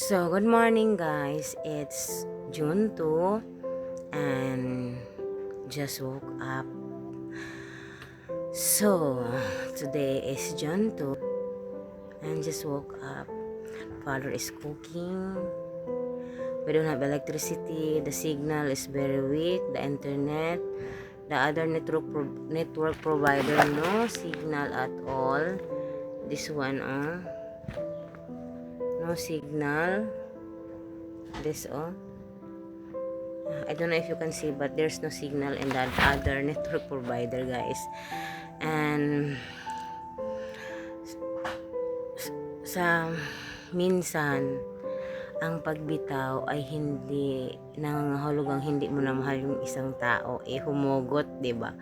So, good morning guys. It's June 2 and just woke up. So, today is June 2 and just woke up. Father is cooking. We don't have electricity. The signal is very weak. The internet, the other network provider, no signal at all. This one, no signal. This, I don't know if you can see, but there's no signal in that other network provider, guys. And sa minsan, ang pagbitaw ay hindi nangangahulugang hindi mo na mahal yung isang tao. Humugot, 'di ba?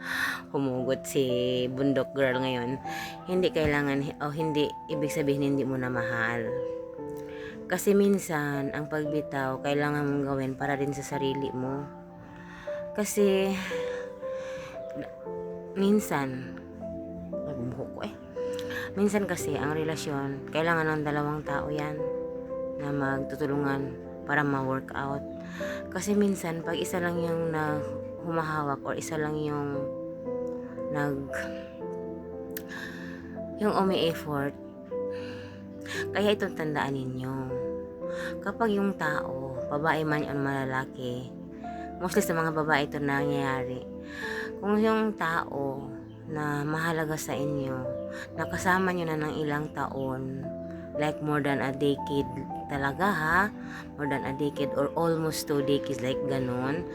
Humugot si Bundok Girl ngayon. Hindi kailangan hindi ibig sabihin hindi mo na mahal. Kasi minsan, ang pagbitaw, kailangan mong gawin para din sa sarili mo. Kasi, minsan, minsan kasi, ang relasyon, kailangan ng dalawang tao yan na magtutulungan para ma-work out. Kasi minsan, pag isa lang yung humahawak or isa lang yung yung umi-effort, kaya itong tandaan ninyo. Kapag yung tao, babae man o malalaki, mostly sa mga babae ito nangyayari. Kung yung tao na mahalaga sa inyo, nakasama nyo na ng ilang taon, like more than a decade talaga ha, more than a decade or almost 2 decades, like ganon,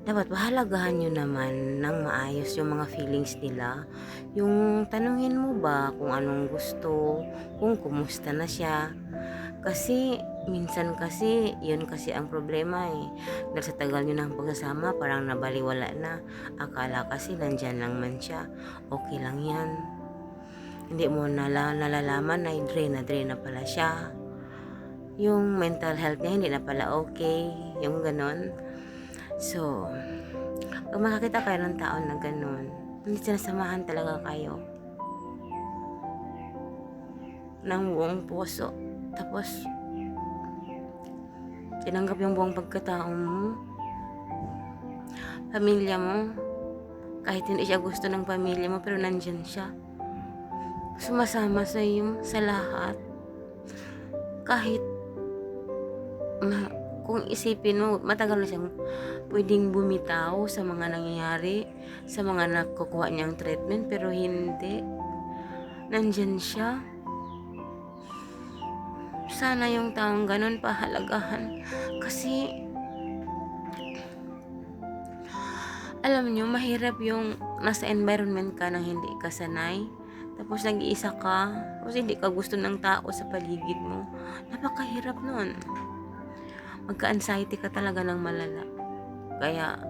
dapat pahalagahan nyo naman ng maayos yung mga feelings nila. Yung tanungin mo ba kung anong gusto, kung kumusta na siya. Kasi minsan kasi yun kasi ang problema dahil sa tagal nyo ng pagsasama parang nabaliwala na. Akala kasi nandyan lang man siya, okay lang yan. Hindi mo nalalaman na drain na pala siya. Yung mental health niya hindi na pala okay, yung ganon. So, pag makakita kayo ng tao na ganon, hindi sinasamahan talaga kayo ng buong puso. Tapos, tinanggap yung buong pagkatao mo, pamilya mo, kahit hindi siya gusto ng pamilya mo, pero nandyan siya. Sumasama sa iyo sa lahat. Kahit, kung isipin mo, matagal na siyang pwedeng bumitaw sa mga nangyayari, sa mga nakukuha niyang treatment, pero hindi. Nandyan siya. Sana yung taong ganun pahalagahan. Kasi, alam nyo, mahirap yung nasa environment ka nang hindi ka sanay. Tapos nag-iisa ka. Tapos hindi ka gusto ng tao sa paligid mo. Napakahirap nun. Magka-anxiety ka talaga ng malala. Kaya,